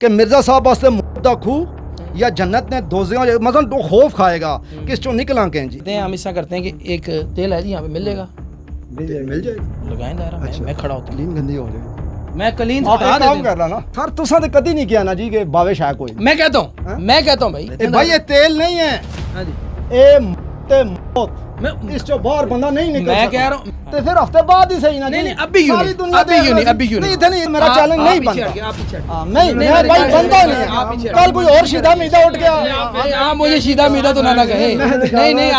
کہ مرزا صاحب واسطے مردہ خو یا جنت نے دوزیاں مثلا تو خوف کھائے گا کہ اس چوں نکلاں کہیں جی ہم ایسا کرتے ہیں کہ ایک تیل ہے جی یہاں پہ مل جائے گا، مل جائے گا لگائیں دائرہ میں کھڑا ہوتا ہوں، کلین گندی ہو جائے میں کلین آپ ایک کام کر رہا نا سر تساں تے کدی نہیں کیا نا جی کہ باوش ہے کوئی میں کہتا ہوں بھائی یہ تیل نہیں ہے ہاں جی اے موت میں اس چوں باہر بندہ نہیں نکل میں سکتا کہہ رہا ہوں تو پھر ہفتے بعد ہی صحیح نا نہیں جی نہیں ابھی کیوں ساری نہیں دنیا ابھی کیوں نہیں ابھی کیوں نہیں ادھر نہیں میرا چیلنج نہیں بنتا آپ پیچھے نہیں میں بھائی بندہ نہیں ہے کل کوئی اور شیدہ میدہ اٹھ گیا آپ مجھے شیدہ میدہ تو نہ کہیں نہیں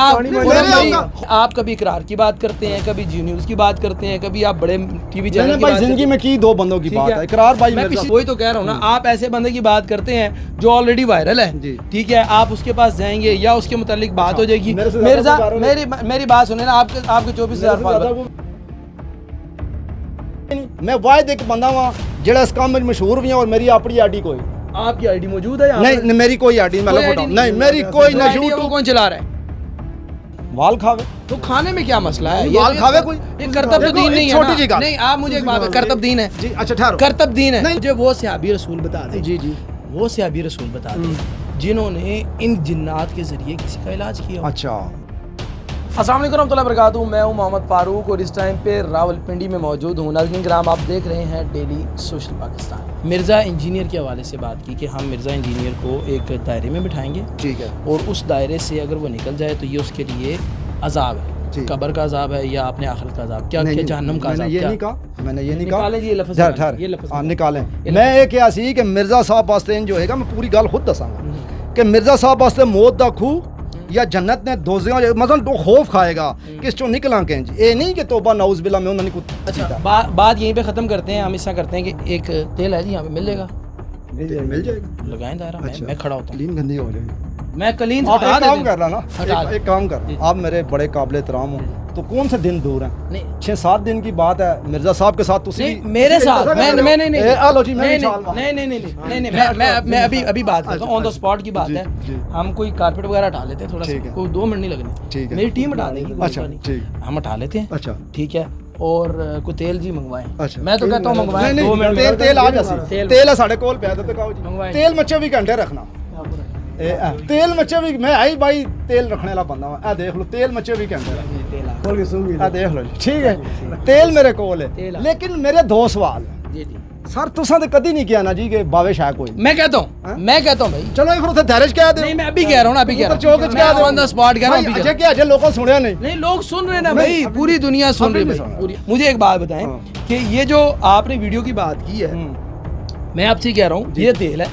آپ کبھی اقرار کی بات کرتے ہیں، کبھی جی نیوز کی بات کرتے ہیں، کبھی آپ بڑے ٹی وی چینل کی بھائی بات زندگی میں کی دو بندوں کی بات ہے اقرار بھائی میں مرزا وہی تو کہہ رہا ہوں نا، آپ ایسے بندے کی بات کرتے ہیں جو آلریڈی وائرل ہے، ٹھیک ہے، آپ اس کے پاس جائیں گے یا اس کے متعلق بات ہو جائے گی. مرزا میری بات سنیں نا، آپ کے 24,000 فالوور. میں واحد ایک بندہ ہوں جڑا اس کام میں مشہور بھی ہیں اور میری اپنی آئی ڈی کوئی آپ کی آئی ڈی موجود ہے یہاں نہیں میری کوئی آئی ڈی میں لکھتا ہوں نہیں میری کوئی نہ یوٹیوب کون چلا رہا ہے؟ وال کھاوے تو کھانے میں کیا مسئلہ ہے؟ وال کھاوے کوئی یہ کرتب تو دین نہیں ہے چھوٹی جی نا. نہیں آپ مجھے ایک بات کرتب دین ہے جی اچھا ٹھہرو کرتب دین ہے. مجھے وہ صحابی رسول بتا دیں، جی جی وہ صحابی رسول بتا دیں جنہوں نے ان جنات کے ذریعے کسی کا علاج کیا. اچھا السلام علیکم ورحمۃ اللہ وبرکاتہ، میں ہوں محمد فاروق اور اس ٹائم پہ راولپنڈی میں موجود ہوں. ناظرین کرام آپ دیکھ رہے ہیں daily social Pakistan. Mirza engineer کے حوالے سے بات کی کہ ہم مرزا انجینئر کو ایک دائرے میں بٹھائیں گے ٹھیک ہے اور اس دائرے سے اگر وہ نکل جائے تو یہ اس کے لیے عذاب ہے، قبر کا عذاب ہے یا اپنے آخرت کا عذاب، کیا جہنم کا عذاب. میں نے یہ نہیں کہا نکالیں جی یہ لفظ نکالیں. میں یہ کیا سی کہ مرزا صاحب واسطے جو ہے گا میں پوری گل خود دساں گا کہ مرزا صاحب واسطے موت دا کھو یا جنت نے دوزیاں مثلا تو خوف کھائے گا کہ اس چوں نکلاں کہیں جی اے نہیں کہ توبہ نعوذ باللہ میں انہوں نے کچھ. اچھا بات یہیں پہ ختم کرتے ہیں. ہم ایسا کرتے ہیں کہ ایک تیل ہے جی یہاں پہ مل جائے گا، مل جائے گا لگائیں دائرہ میں کھڑا ہوتا ہوں، کلین گندی ہو جائے گی. میں کلین آپ ایک کام کر رہا نا ایک کام کر آپ میرے بڑے قابل احترام ہوں تو کون سے دن دور ہیں 6-7 دن کی بات ہے مرزا صاحب کے ساتھ میرے ساتھ میں ابھی بات کرتا ہوں آن دا اسپاٹ کی بات ہے. ہم کوئی کارپیٹ وغیرہ ہٹا لیتے ہیں، تھوڑا سا کوئی 2 منٹ نہیں لگنے، میری ٹیم ہٹا دے گی، ہم ہٹا لیتے ہیں ٹھیک ہے. اور کوئی تیل جی منگوائیں، میں تو کہتا ہوں منگوائیں 2 منٹ. تیل آ جاسی تیل ہے ساڑھے کول پہ تو کہو جی تیل مچے بھی گھنٹے رکھنا تیل مچے بھی میں آئی بھائی تیل رکھنے والا بندہ ہوں. دیکھ لو تیل مچے بھی گھنٹے دیکھ لو ٹھیک ہے تیل میرے کول ہے. لیکن میرے 2 سوال سر تساں تے کدی نہیں کیا نا جی کہ باوش ہے کوئی. میں کہتا ہوں بھائی چلو ایک پھر دہرج کہہ دے. نہیں میں ابھی کہہ رہا ہوں نا، ابھی کہہ رہا ہوں میں آن دا اسپاٹ کہہ رہا ہوں. اچھا کیا اجے لوگوں سنیا نہیں لوگ سن رہے ہیں نا بھائی، پوری دنیا سن رہی ہے. مجھے ایک بات بتائیں کہ یہ جو آپ نے ویڈیو کی بات کی ہے، میں آپ سے کہہ رہا ہوں یہ تیل ہے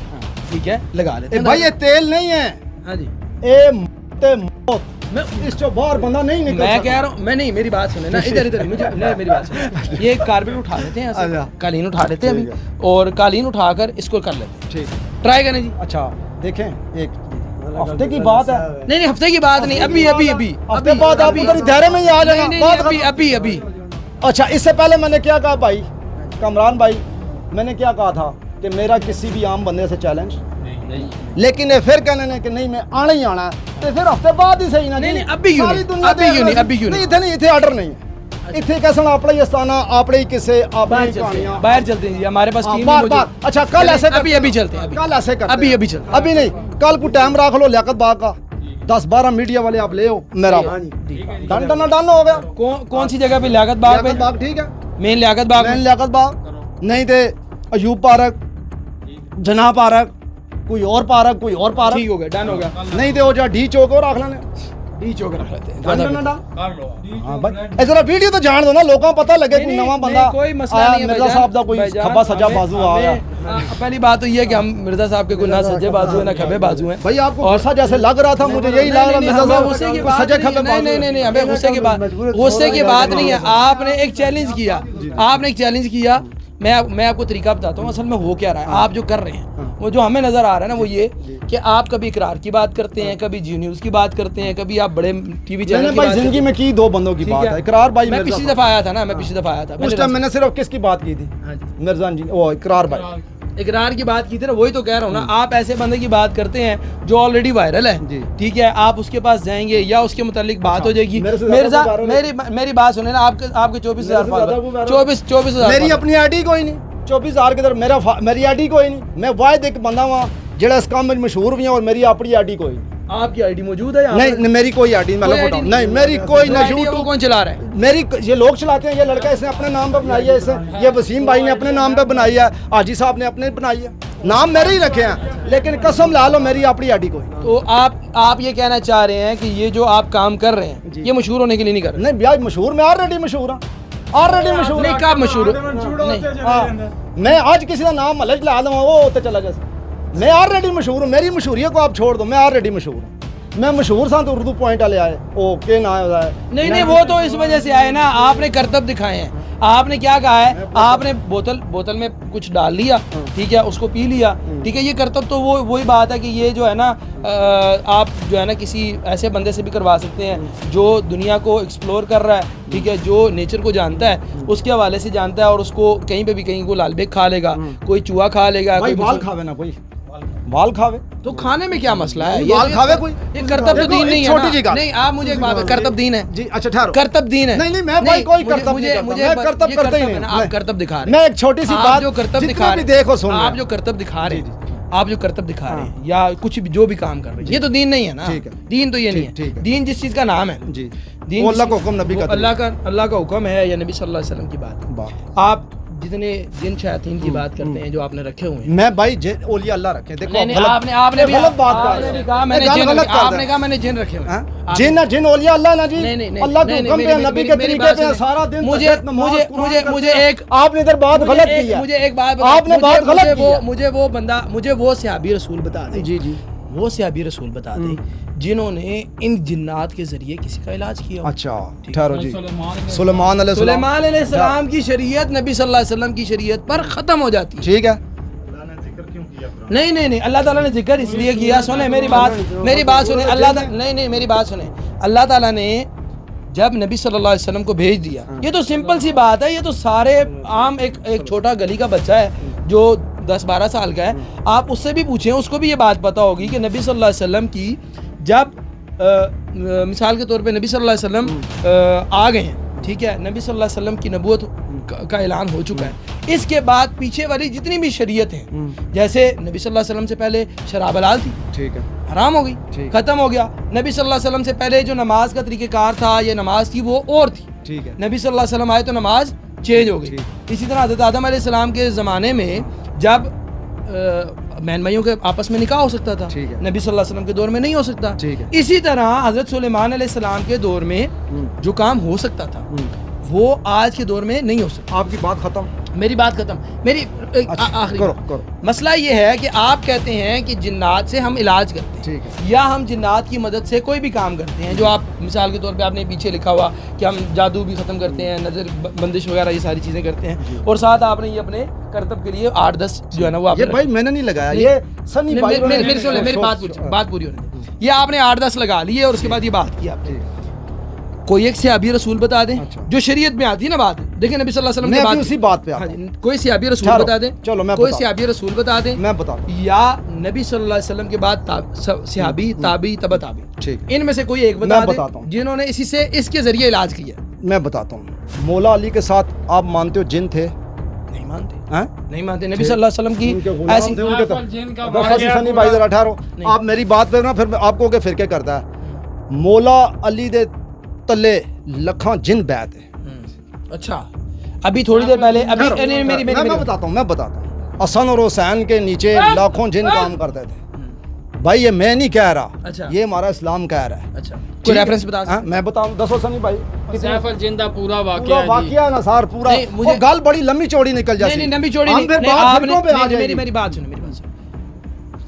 ٹھیک ہے، لگا لیتے ہیں. بھائی یہ تیل نہیں ہے ہاں جی اے موت اس چوں باہر بندہ نہیں نکل میں کہہ رہا ہوں. میں نہیں میری بات سنیں نا، ادھر مجھے میری بات سنیں. یہ کارپیٹ اٹھا لیتے ہیں، قالین اٹھا لیتے ہیں ابھی، اور قالین اٹھا کر اس کو کر لیتے ہیں، ٹرائی کریں جی. اچھا دیکھیں ایک ہفتے کی بات ہے. نہیں ہفتے کی بات نہیں، ابھی ہفتے بعد آپ ادھر دائرے میں ہی آ جانا. ابھی اچھا اس سے پہلے میں نے کیا کہا بھائی کامران بھائی، میں نے کیا کہا تھا کہ میرا کسی بھی عام بندے سے چیلنج لیکن پھر کہنے نے کہ نہیں میں آنا ہی آنا ہے تو پھر ہفتے بعد ہی صحیح نا. نہیں ابھی کیوں نہیں اتنے نہیں اتنے آرڈر نہیں ہے اتنے کیسا اپنا ہی استانہ اپنے ہی کسے باہر چلتے ہیں جی، ہمارے پاس ٹیم ہے. اچھا کل ایسے ابھی چلتے ہیں، کل ایسے کرتے ابھی چلتے ابھی نہیں کل کو ٹائم رکھ لو لیاقت باغ کا 10-12 میڈیا والے آپ لے ہو میرا ڈن ہو گیا. کون سی جگہ پہ لیاقت باغ ٹھیک ہے مین لیاقت باغ نہیں تھے ایوب پارک جناح پارک کوئی اور پارک ٹھیک ہو گیا ڈن ہو گیا. نہیں تھے وہ جا ڈی چوک اور رکھ لینے ڈی چوک رکھ لیتے ہیں. ذرا ویڈیو تو جان دو نا لوگوں کو پتہ لگے کوئی نواں بندہ کوئی مسئلہ نہیں ہے. مرزا صاحب دا کوئی کھبا سجا بازو آ گیا. پہلی بات تو یہ ہے کہ ہم مرزا صاحب کے کوئی نہ سجے بازو ہیں نہ کھبے بازو ہیں. بھائی آپ کو غصہ جیسے لگ رہا تھا مجھے یہی لگ رہا مرزا صاحب سجے کھبے بازو. نہیں ہمیں غصے کی بات نہیں ہے. آپ نے ایک چیلنج کیا. میں آپ کو طریقہ بتاتا ہوں اصل میں ہو کیا رہا ہے. آپ جو کر رہے ہیں وہ جو ہمیں نظر آ رہا ہے نا وہ یہ کہ آپ کبھی اقرار کی بات کرتے ہیں، کبھی جی نیوز کی بات کرتے ہیں، کبھی آپ بڑے ٹی وی چینل کی بات. زندگی میں کی 2 بندوں کی بات ہے. اقرار بھائی میں پچھلی دفعہ آیا تھا اس ٹائم میں نے صرف کس کی بات کی تھی مرزا جی وہ اقرار بھائی اقرار کی بات کی تھی نا، وہی تو کہہ رہا ہوں نا. آپ ایسے بندے کی بات کرتے ہیں جو آلریڈی وائرل ہے ٹھیک ہے، آپ اس کے پاس جائیں گے یا اس کے متعلق بات ہو جائے گی. مرزا میری بات سنیں نا، آپ کے 24,000 فالوور 24,000 میری اپنی آئی ڈی کوئی نہیں. 24,000 किधर मेरी आईडी कोई नहीं, मैं वाहिद एक बंदा वहाँ जेड़ा इस काम में मशहूर भी है और मेरी अपनी आईडी कोई नहीं। आपकी आईडी मौजूद है यहाँ नहीं मेरी कोई आईडी नहीं, मेरी कोई ना यूट्यूब। कौन चला रहा है? मेरी ये लोग चलाते हैं, ये लड़का इसने अपने नाम पे बनाई है, इसने ये वसीम भाई ने अपने नाम पे बनाई है, हाजी साहब ने अपने बनाई है, नाम मेरे ही रखे हैं, लेकिन कसम ला लो मेरी अपनी आईडी कोई। तो आप ये कहना चाह रहे हैं कि ये जो आप काम कर रहे हैं ये मशहूर होने के लिए नहीं कर रहे? नहीं भैया मशहूर, मैं ऑलरेडी मशहूर हूँ, ऑलरेडी मशहूर। नहीं कब मशहूर नहीं, मैं आज किसी का नाम मलज ला दूँ वो होते चला जैसे, मैं ऑलरेडी मशहूर हूँ, मेरी मशहूरियत को आप छोड़ दो, मैं ऑलरेडी मशहूर हूँ। मैं मशहूर सा तो उर्दू पॉइंट वाले आए ओके ना है। नहीं वो तो इस वजह से आए ना, आपने करतब दिखाए हैं। आपने क्या कहा है, आपने बोतल में कुछ डाल लिया, ठीक है, उसको पी लिया, ठीक है, ये करतब तो वही बात है कि ये जो है ना आप जो है ना किसी ऐसे बंदे से भी करवा सकते हैं जो दुनिया को एक्सप्लोर कर रहा है, ठीक है, जो नेचर को जानता है, उसके हवाले से जानता है, और उसको कहीं पे भी कहीं को लाल बेग खा लेगा, कोई चूहा खा लेगा, कोई बाल खावे ना, कोई बाल खावे तो खाने में क्या मसला है? बाल खावे कोई, ये करतब तो दीन नहीं है छोटी जी ना। नहीं आप मुझे एक बात, करतब दीन है जी, अच्छा ठहरो, करतब दीन है। नहीं मैं भाई कोई करतब नहीं करता, मैं करतब करता ही नहीं। आप करतब दिखा रहे हैं, मैं एक छोटी सी बात जो करतब दिखा रहे हैं, देखो सुन, आप जो करतब दिखा रहे हैं, आप जो करतब दिखा रहे हैं या कुछ भी जो भी काम कर रहे हैं, ये तो दीन नहीं है ना। दीन तो ये नहीं है, दीन जिस चीज का नाम है जी, दीन अल्लाह का हुक्म, नबी का, अल्लाह का हुक्म है या नबी सल्लल्लाहु अलैहि वसल्लम की बात। आप जितने जिन शयातीन की बात करते हैं जो आपने रखे हुए हैं, मैं भाई ओलिया अल्लाह रखे, देखो आपने भी गलत बात कहा, आपने कहा मैंने जिन रखे हुए हैं, जिन ओलिया अल्लाह ना जी, अल्लाह के हुक्म पे, नबी के तरीके पे सारा दिन मुझे एक आपने इधर बात गलत की है, मुझे एक बात आपने बात गलत की है। मुझे वो बंदा, मुझे वो सहाबी रसूल बता दे, जी जी, वो सहाबी रसूल बता दे जिन्होंने इन जिन्नात के जरिए किसी का इलाज किया। अच्छा ठहरो जी, सुलेमान अलैहिस्सलाम की शरीयत नबी सल्लल्लाहु अलैहि वसल्लम की शरीयत पर खत्म हो जाती है, ठीक है। नहीं अल्लाह ताला ने जिक्र इसलिए किया, सुने मेरी बात सुने, नहीं मेरी बात सुने, अल्लाह ताला ने जब नबी सल्लल्लाहु अलैहि वसल्लम को भेज दिया, ये तो सिंपल सी बात है, ये तो सारे आम एक छोटा गली का बच्चा है जो 10-12 साल का है, आप उससे भी पूछें, उसको भी ये बात पता होगी कि नबी सल्लल्लाहु अलैहि वसल्लम की जब मिसाल के तौर पे नबी सल्लल्लाहु अलैहि वसल्लम आ गए हैं, ठीक है, नबी सल्लल्लाहु अलैहि वसल्लम की नबूवत का ऐलान हो चुका है, इसके बाद पीछे वाली जितनी भी शरीयत है, जैसे नबी सल्लल्लाहु अलैहि वसल्लम से पहले शराब हलाल थी, ठीक है, हराम हो गई, खत्म हो गया। नबी सल्लल्लाहु अलैहि वसल्लम से पहले जो नमाज का तरीक़ेकार था, ये नमाज थी वो और थी, ठीक है, नबी सल्लल्लाहु अलैहि वसल्लम आए तो नमाज चेंज हो गई। इसी तरह हज़रत आदम अलैहिस्सलाम के ज़माने में जब बहन भाइयों के आपस में निकाह हो सकता था, नबी सल्लल्लाहु अलैहि वसल्लम के दौर में नहीं हो सकता। इसी तरह हज़रत सुलेमान अलैहिस्सलाम के दौर में जो काम हो सकता था वो आज के दौर में नहीं हो सकता। आपकी बात खत्म, मेरी बात खत्म, मेरी आखिरी करो। मसला ये है कि आप कहते हैं कि जिन्नात से हम इलाज करते हैं, या हम जिन्नात की मदद से कोई भी काम करते हैं, जो आप मिसाल के तौर पे आपने पीछे लिखा हुआ कि हम जादू भी ख़त्म करते हैं, नज़र बंदिश वगैरह ये सारी चीज़ें करते हैं, और साथ आपने ये अपने करतब के लिए 8-10 जो है ना वो, ये भाई मैंने नहीं लगाया, ये सनी भाई, मेरी बात पूरी होने दे, ये आपने 8-10 लगा लिए और उसके बाद ये बात की आपने। कोई एक सहाबी रसूल बता दें, जो शरीयत में आती है ना बात, देखिए नबी सल्लल्लाहु अलैहि वसल्लम की उसी बात पे कोई सहाबी रसूल बता दें, चलो मैं कोई सहाबी रसूल बता दें, मैं बता दूं, या नबी सल्लल्लाहु अलैहि वसल्लम के बाद सहाबी ताबी तबा ताबी, ठीक, इनमें से कोई एक बता दें जिन्होंने इसके जरिए इलाज किया। मैं बताता हूँ, मौला अली के साथ आप मानते हो जिन थे? नहीं मानते, नबी सल्लल्लाहु अलैहि वसल्लम की ऐसी सनी भाई जरा ठहरो, आप मेरी बात पे ना फिर आपको के फिरके करता है। मौला अली दे तले लखा जिन बैत है। अच्छा अभी थोड़ी देर पहले मैं बताता हूँ, हसन और हुसैन के नीचे लाखों जिन काम करते थे। भाई ये मैं नहीं कह रहा, अच्छा, ये हमारा इस्लाम कह रहा है। अच्छा कोई रेफरेंस बता, मैं बताऊं, दसो सनी भाई, सैफुल जिन दा पूरा वाकया ना सार पूरा, मुझे गल बड़ी लंबी चौड़ी निकल जाती। नहीं लंबी चौड़ी नहीं, मेरी बात सुनो,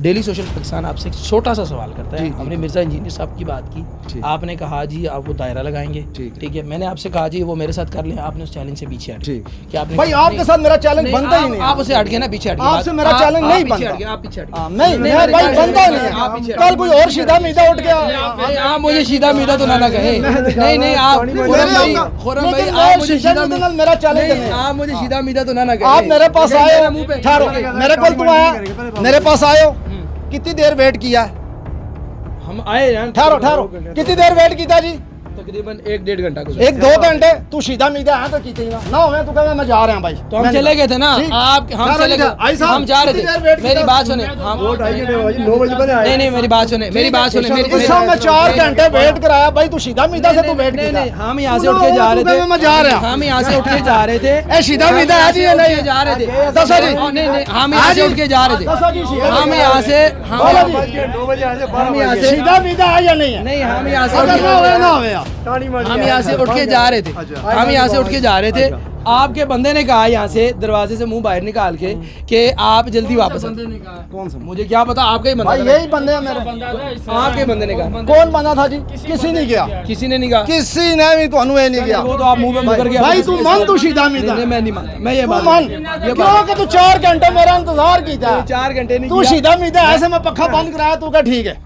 डेली सोशल पाकिस्तान आपसे एक छोटा सा सवाल करता है, हमने मिर्जा इंजीनियर साहब की बात की, आपने कहा जी आप वो दायरा लगाएंगे, ठीक है, मैंने आपसे कहा जी वो मेरे साथ कर लें, आपने उस चैलेंज से पीछे हटे कि आपने भाई आपके साथ मेरा चैलेंज बनता ही नहीं, आप उसे हट गए ना, पीछे हट गए, आपसे मेरा चैलेंज नहीं बनता, आप पीछे हट गए, नहीं भाई बनता नहीं, कल कोई और सीधा मीदा उठ गया, आप मुझे सीधा मीदा तो ना कहे, नहीं आप खुरम भाई आप मुझे सीधा मेरा चैलेंज, आप मुझे सीधा मीदा तो ना कहे, आप मेरे पास आए, मेरे को तू आया, मेरे पास आयो, कितनी देर वेट किया? हम आए यार, ठहरो कितनी देर वेट किया जी? तकरीबन 1-1.5 घंटा गुजरा। 1-2 घंटे तू सीधा मीदा है तो की ना होवे तू कहे मैं जा रहा हूं भाई तो हम चले गए थे ना, आप हम चले गए, हम जा रहे थे। मेरी बात सुने, हम 9 बजे पहले आए। नहीं मेरी बात सुने, मेरी बात सुने, इस समय मैं 4 घंटे वेट कराया भाई, तू सीधा मीदा से तू वेट नहीं किया। नहीं, हम यहाँ से उठ के जा रहे थे, मैं जा रहा हूं, हम यहाँ से उठ के जा रहे थे, ए सीधा मीदा है जी या नहीं जा रहे थे। दसो जी, नहीं नहीं, हम यहाँ से उठ के जा रहे दसो जी, थे, सीधा हम यहाँ से, हम 9 बजे आए थे, 12 यहाँ बजे से सीधा मीदा है या नहीं है? नहीं, हम यहाँ से अगर ना होवे ना होवे यार। हम यहाँ से उठ के जा रहे थे, हम यहाँ से उठ के जा रहे थे। आपके बंदे ने कहा यहाँ से दरवाजे से मुंह बाहर निकाल के कि आप जल्दी वापस आए। कौन सा? मुझे क्या पता, आपका ही बंदा भाई था। यही बंदे हैं मेरे। आपके बंदे ने कहा। कौन बंदा था जी? किसी नहीं गया, किसी ने नहीं कहा। किसी ने भी ਤੁਹਾਨੂੰ ਇਹ ਨਹੀਂ ਗਿਆ। वो तो आप मुंह में मुकर गया। भाई तू मन तू सीधा मीदा नहीं, मैं नहीं मानता, मैं ये तू बात मन ये क्यों कि तू 4 घंटे मेरा इंतजार कीता 4 घंटे नहीं तू किया। सीधा मीदा ऐसे मैं पक्खा बंद कराया तू कह ठीक है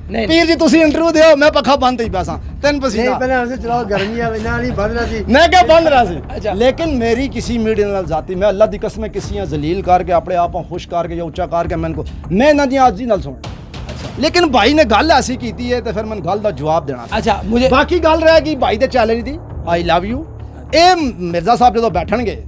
नहीं पीर जी ਤੁਸੀਂ ਇੰਟਰਵਿਊ ਦਿਓ ਮੈਂ ਪੱਖਾ ਬੰਦ ਹੀ ਪੈਸਾ ਤੈਨੂੰ नहीं ਪਸੀਨਾ पहले हमसे चलाओ गर्मी है ना नहीं बंद रहा थी। ਮੈਂ ਕਿਹਾ ਬੰਦ ਰਹਾ ਸੀ ਅੱਛਾ। ਲੇਕਿਨ ਮੇਰੀ ਕਿਸੇ ਮੀਡੀਆ ਨਾਲ ਜ਼ਾਤੀ ਮੈਂ ਅੱਲਾ ਦੀ ਕਸਮ ਕਿਸੇ ਜ਼ਲੀਲ ਕਰਕੇ ਆਪਣੇ ਆਪ ਨੂੰ ਖੁਸ਼ ਕਰਕੇ ਜਾਂ ਉੱਚਾ ਕਰਕੇ ਮੈਨੂੰ ਮੈਂ ਇਹਨਾਂ ਦੀ ਆਜ਼ੀ ਨਾਲ ਸੁਣਦਾ ਲੇਕਿਨ ਭਾਈ ਨੇ ਗੱਲ ਐਸੀ ਕੀਤੀ ਹੈ ਤੇ ਫਿਰ ਮੈਨੂੰ ਗੱਲ ਦਾ ਜਵਾਬ ਦੇਣਾ अच्छा मुझे ਬਾਕੀ ਗੱਲ ਰਹਿ ਗਈ ਭਾਈ ਦੇ challenge the I love you ਇਹ ਮਿਰਜ਼ਾ ਸਾਹਿਬ ਜਦੋਂ ਬੈਠਣਗੇ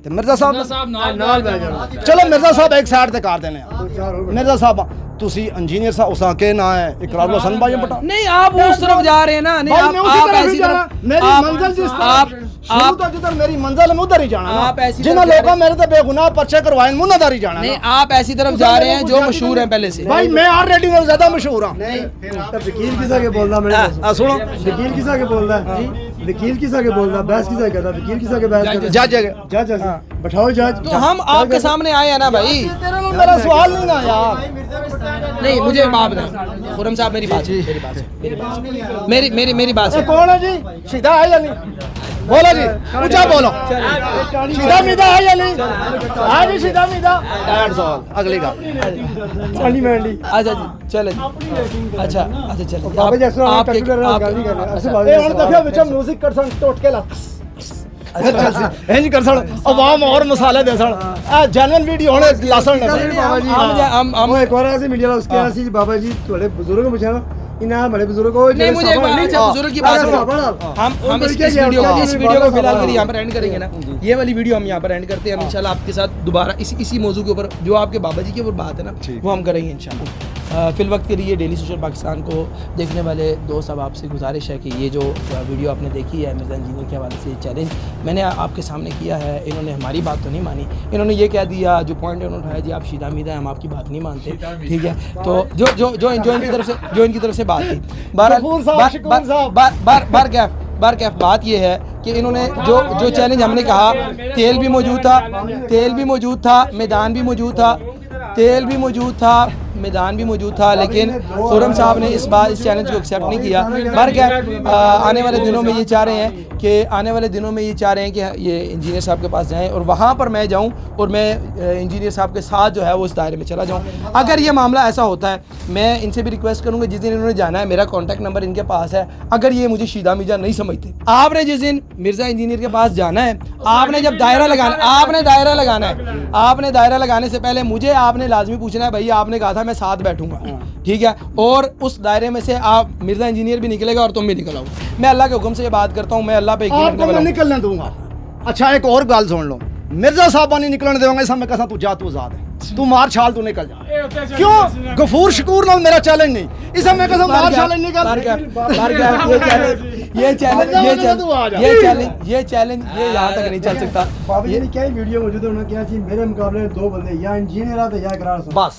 ਤੇ ਮਿਰਜ਼ਾ ਸਾਹਿਬ नाल बैठ जाना। ਚਲੋ ਮਿਰਜ਼ਾ ਸਾਹਿਬ ਇੱਕ ਸਾਈਡ ਤੇ ਕਰ ਦੇਣੇ ਆ 4 और मिर्जा साहब तुसी इंजीनियर साहब उसा के ना है इकरार हसन भाई बटा नहीं, आप उस तरफ जा रहे हैं ना। नहीं, भाई मैं उसी आप तरफ ही ऐसी जाना तरफ मेरी आप- मंजिल जिस आप तरफ शुरू तो जिधर मेरी मंजिल है मैं उधर ही जाना ना। आप ऐसी जिन्होंने तरफ जा लोगों मेरे तो बेगुनाह पर्चे करवाए मैं उधर ही जाना नहीं, ना। आप ऐसी तरफ जा रहे हैं जो मशहूर हैं पहले से। भाई मैं ऑलरेडी में ज्यादा मशहूर हूं तब वकील किसा के बोलना मेरे आ, सुनो वकील किसा के बोल रहा है? वकील किसा के बोल रहा बहस किसा करता वकील किसा के बहस करता जज जज बैठाओ जज। तो हम आपके सामने आए हैं ना भाई। तेरे को मेरा सवाल नहीं ना यार नहीं, मुझे बात बताओ खुरम साहब, मेरी बात सुनो, मेरी बात सुनो, मेरी बात सुनो, मेरी बात ये सुनो। कौन है जी सीधा है या नहीं बोलो जी ऊंचा बोलो सीधा मीदा है या नहीं हाँ जी सीधा मीदा 150 अगली गल चाली मंडी अच्छा जी, चले जी। अच्छा अच्छा, चले जी। बाबा जी आप- ऐसा आपके- कट कर रहा आपके- गाली कर रहा ऐसे अच्छा। ए हुन देखो विच म्यूजिक कर सन टोट के ला इंज कर सन अवाम और मसाले दे सन आ जेन्युइन वीडियो होने लसन बाबा जी हम वो एक और ऐसे मीडिया उसके ऐसे बाबा जी थोड़े बुजुर्ग पूछा इना बड़े बुजुर्ग को नहीं, मुझे एक बात, अच्छा बुजुर्ग की बात सुनो। हम इस वीडियो को फिलहाल के लिए यहाँ पर एंड करेंगे ना। ये वाली वीडियो हम यहाँ पर एंड करते हैं। हम इंशाल्लाह आपके साथ दोबारा इसी मौजू के ऊपर जो आपके बाबा जी के ऊपर बात है ना वो हम करेंगे इंशाल्लाह। फिल वक्त के लिए डेली सोशल पाकिस्तान को देखने वाले दोस्त, अब आपसे गुजारिश है कि ये जो वीडियो आपने देखी है मिर्ज़ा इंजीनियर के हवाले से चैलेंज मैंने आपके सामने किया है। इन्होंने हमारी बात तो नहीं मानी, इन्होंने ये कह दिया जो पॉइंट इन्होंने उठाया जी आप शीदा मीदा हैं, हम आपकी बात नहीं मानते, ठीक है। तो जो इनकी तरफ से बात थी बार कैफ बात ये है कि इन्होंने जो चैलेंज हमने कहा, तेल भी मौजूद था, मैदान भी मौजूद था, तेल भी मौजूद था, मैदान भी मौजूद था, लेकिन खुरम साहब ने इस चैलेंज को एक्सेप्ट नहीं किया। बार कैफ आने वाले दिनों में ये चाह रहे हैं कि ये इंजीनियर साहब के पास जाएं और वहाँ पर मैं जाऊँ और मैं इंजीनियर साहब के साथ जो है वो उस दायरे में चला जाऊँ। अगर ये मामला ऐसा होता है मैं इनसे भी रिक्वेस्ट करूँगा, जिस दिन इन्होंने जाना है मेरा कॉन्टैक्ट नंबर इनके पास है, अगर ये मुझे शीदा मीजा नहीं समझते, आपने जिस दिन मिर्ज़ा इंजीनियर के पास जाना है, आपने जब दायरा लगाने से पहले मुझे आपने लाजमी पूछना है भाई आपने कहा था मैं साथ बैठूंगा, ठीक है, और उस दायरे में से आप मिर्ज़ा इंजीनियर भी निकलेगा और तुम भी निकल आओ। मैं अल्लाह के हुक्म से ये बात करता हूँ, मैं अल्लाह पे यकीन रखने आपको वाला मैं हूँ। निकलने दूंगा। अच्छा एक और गल सुन लो, मिर्जा साहब नहीं निकलने देंगे इस समय कसा तू जा तू आजाद है, तू मार छाल तू निकल जा। क्यों गफूर शकूर नाल मेरा चैलेंज नहीं, इस समय कसम मार छाल निकल ये चैलेंज यहाँ तक नहीं चल सकता। बाबा जी ने क्या वीडियो मौजूद है उन्होंने क्या चीज मेरे मुकाबले में 2 बंदे या इंजीनियर आते या इकरार बस